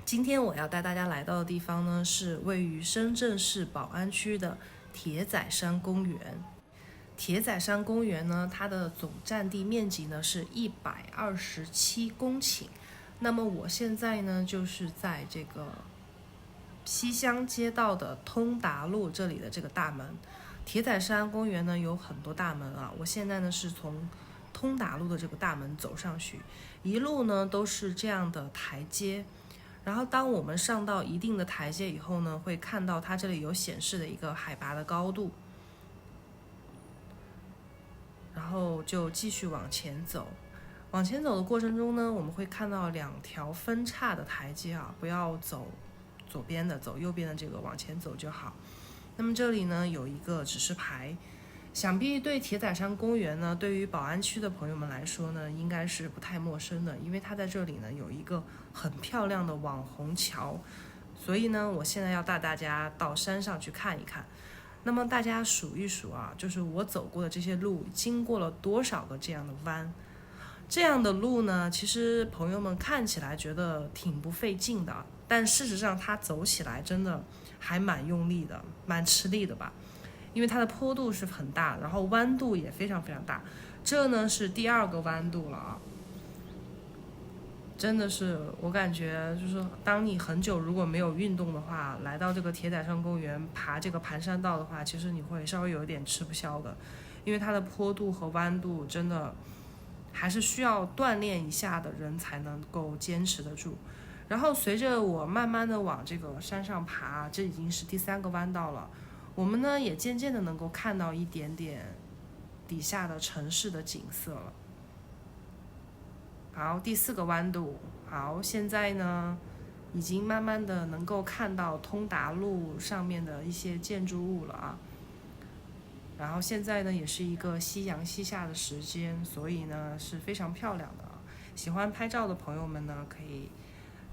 今天我要带大家来到的地方呢，是位于深圳市宝安区的铁仔山公园。铁仔山公园呢，它的总占地面积呢是127公顷。那么我现在呢，就是在这个西乡街道的通达路这里的这个大门。铁仔山公园呢有很多大门啊，我现在呢是从通达路的这个大门走上去，一路呢都是这样的台阶。然后当我们上到一定的台阶以后呢，会看到它这里有显示的一个海拔的高度，然后就继续往前走。往前走的过程中呢，我们会看到2条分叉的台阶啊，不要走左边的，走右边的这个往前走就好。那么这里呢有一个指示牌，想必对铁仔山公园呢，对于宝安区的朋友们来说呢，应该是不太陌生的，因为它在这里呢有一个很漂亮的网红桥，所以呢，我现在要带大家到山上去看一看。那么大家数一数啊，就是我走过的这些路，经过了多少个这样的弯？这样的路呢，其实朋友们看起来觉得挺不费劲的，但事实上它走起来真的还蛮用力的，蛮吃力的吧。因为它的坡度是很大，然后弯度也非常非常大，这呢是第2个弯度了啊。真的是我感觉就是当你很久如果没有运动的话，来到这个铁仔山公园爬这个盘山道的话，其实你会稍微有一点吃不消的，因为它的坡度和弯度真的还是需要锻炼一下的人才能够坚持得住。然后随着我慢慢的往这个山上爬，这已经是第3个弯道了，我们呢也渐渐的能够看到一点点底下的城市的景色了。好，第4个弯度，好，现在呢已经慢慢的能够看到通达路上面的一些建筑物了啊。然后现在呢也是一个夕阳西下的时间，所以呢是非常漂亮的啊。喜欢拍照的朋友们呢，可以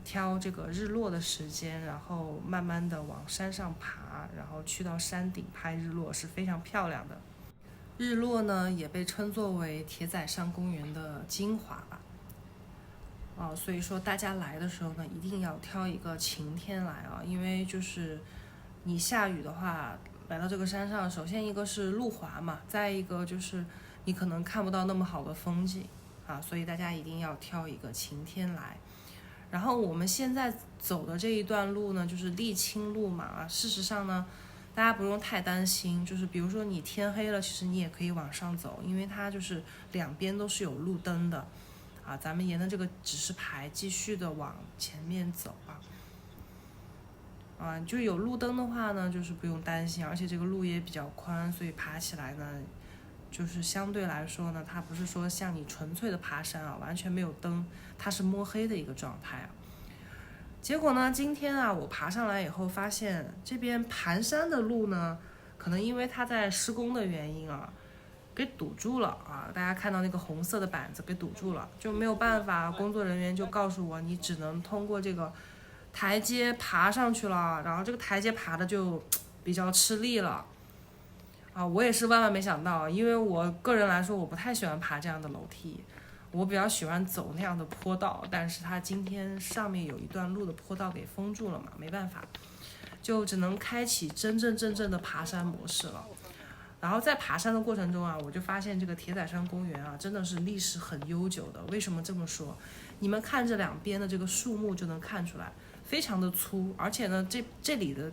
挑这个日落的时间，然后慢慢的往山上爬，然后去到山顶拍日落，是非常漂亮的。日落呢也被称作为铁仔山公园的精华吧。所以说大家来的时候呢，一定要挑一个晴天来啊，因为就是你下雨的话，来到这个山上，首先一个是路滑嘛，再一个就是你可能看不到那么好的风景啊，所以大家一定要挑一个晴天来。然后我们现在走的这一段路呢，就是沥青路嘛啊，事实上呢，大家不用太担心，就是比如说你天黑了，其实你也可以往上走，因为它就是2边都是有路灯的啊。咱们沿着这个指示牌继续的往前面走就有路灯的话呢，就是不用担心，而且这个路也比较宽，所以爬起来呢，就是相对来说呢，它不是说像你纯粹的爬山啊，完全没有灯，它是摸黑的一个状态啊。结果呢，今天啊，我爬上来以后发现这边盘山的路呢，可能因为它在施工的原因啊，给堵住了啊。大家看到那个红色的板子给堵住了，就没有办法，工作人员就告诉我，你只能通过这个台阶爬上去了，然后这个台阶爬的就比较吃力了啊。我也是万万没想到，因为我个人来说，我不太喜欢爬这样的楼梯，我比较喜欢走那样的坡道，但是它今天上面有一段路的坡道给封住了嘛，没办法，就只能开启真正的爬山模式了。然后在爬山的过程中啊，我就发现这个铁仔山公园啊，真的是历史很悠久的。为什么这么说？你们看这2边的这个树木就能看出来，非常的粗，而且呢，这里的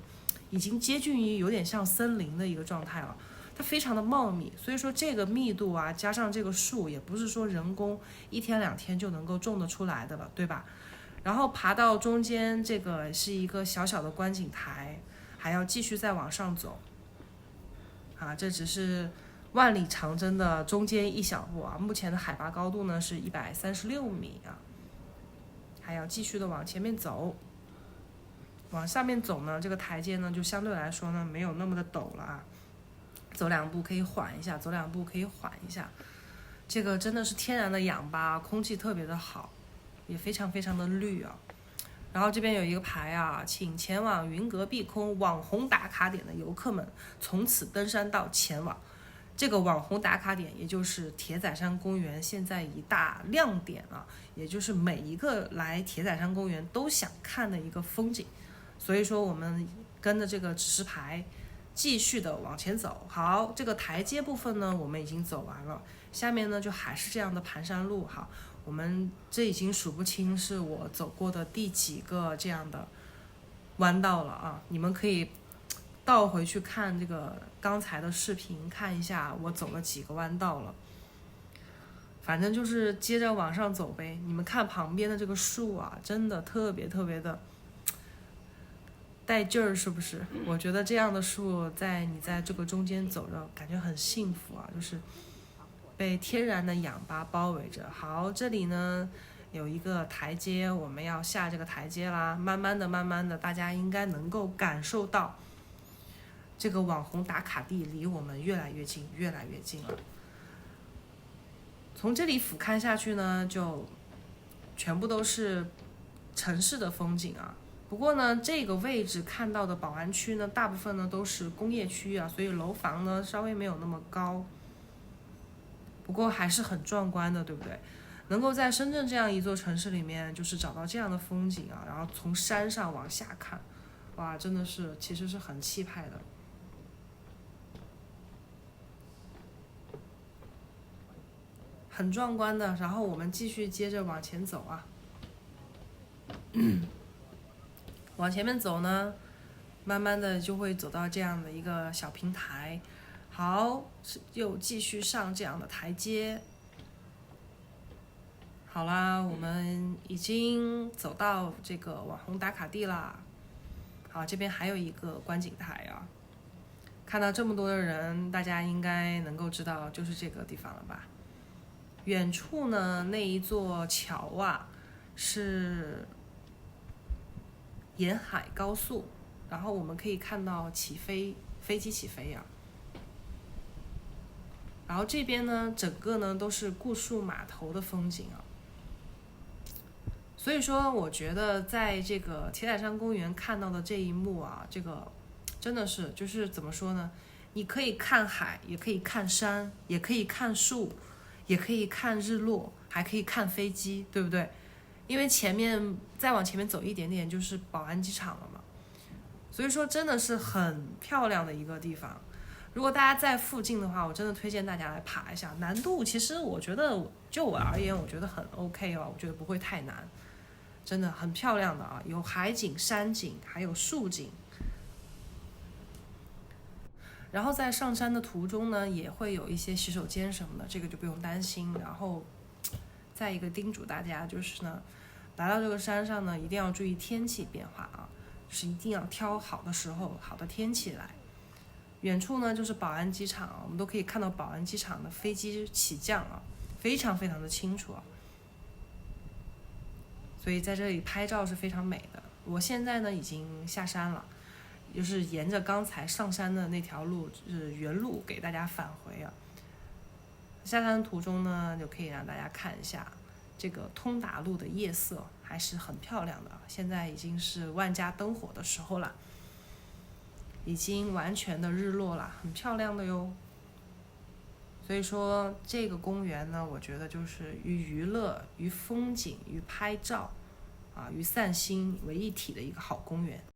已经接近于有点像森林的一个状态了。它非常的茂密，所以说这个密度啊，加上这个树，也不是说人工1天2天就能够种得出来的了，对吧？然后爬到中间，这个是一个小小的观景台，还要继续再往上走啊。这只是万里长征的中间一小步啊。目前的海拔高度呢是136米啊，还要继续的往前面走。往上面走呢，这个台阶呢就相对来说呢没有那么的陡了啊。走2步可以缓一下，走2步可以缓一下。这个真的是天然的氧吧，空气特别的好，也非常非常的绿啊。然后这边有一个牌啊，请前往云阁碧空网红打卡点的游客们从此登山道前往。这个网红打卡点，也就是铁仔山公园现在一大亮点啊，也就是每一个来铁仔山公园都想看的一个风景。所以说我们跟着这个指示牌继续的往前走。好，这个台阶部分呢我们已经走完了，下面呢就还是这样的盘山路。好，我们这已经数不清是我走过的第几个这样的弯道了啊，你们可以倒回去看这个刚才的视频，看一下我走了几个弯道了。反正就是接着往上走呗。你们看旁边的这个树啊，真的特别特别的带劲儿，是不是？我觉得这样的树你在这个中间走着，感觉很幸福啊，就是被天然的氧吧包围着。好，这里呢有一个台阶，我们要下这个台阶啦。慢慢的，大家应该能够感受到这个网红打卡地离我们越来越近，越来越近了。从这里俯瞰下去呢，就全部都是城市的风景啊。不过呢，这个位置看到的宝安区呢，大部分呢都是工业区啊，所以楼房呢稍微没有那么高，不过还是很壮观的，对不对？能够在深圳这样一座城市里面，就是找到这样的风景啊，然后从山上往下看，哇，真的是其实是很气派的。很壮观的。然后我们继续接着往前走啊，往前面走呢，慢慢的就会走到这样的一个小平台。好，又继续上这样的台阶。好啦，我们已经走到这个网红打卡地啦。好，这边还有一个观景台啊。看到这么多的人，大家应该能够知道就是这个地方了吧？远处呢，那一座桥啊，是沿海高速，然后我们可以看到飞机起飞啊。然后这边呢，整个呢都是固戍码头的风景啊。所以说，我觉得在这个铁仔山公园看到的这一幕啊，这个真的是就是怎么说呢？你可以看海，也可以看山，也可以看树，也可以看日落，还可以看飞机，对不对？因为再往前面走一点点就是宝安机场了嘛。所以说真的是很漂亮的一个地方。如果大家在附近的话，我真的推荐大家来爬一下。难度其实我觉得就我而言，我觉得很 OK 哦，我觉得不会太难。真的很漂亮的啊，有海景、山景，还有树景。然后在上山的途中呢，也会有一些洗手间什么的，这个就不用担心。然后再一个叮嘱大家就是呢，来到这个山上呢，一定要注意天气变化啊，就是一定要挑好的时候、好的天气来。远处呢就是宝安机场，我们都可以看到宝安机场的飞机起降啊，非常非常的清楚啊。所以在这里拍照是非常美的。我现在呢已经下山了，就是沿着刚才上山的那条路，就是原路给大家返回啊。下山途中呢，就可以让大家看一下这个通达路的夜色，还是很漂亮的。现在已经是万家灯火的时候了，已经完全的日落了，很漂亮的哟。所以说这个公园呢，我觉得就是与娱乐、与风景、与拍照啊、与散心为一体的一个好公园。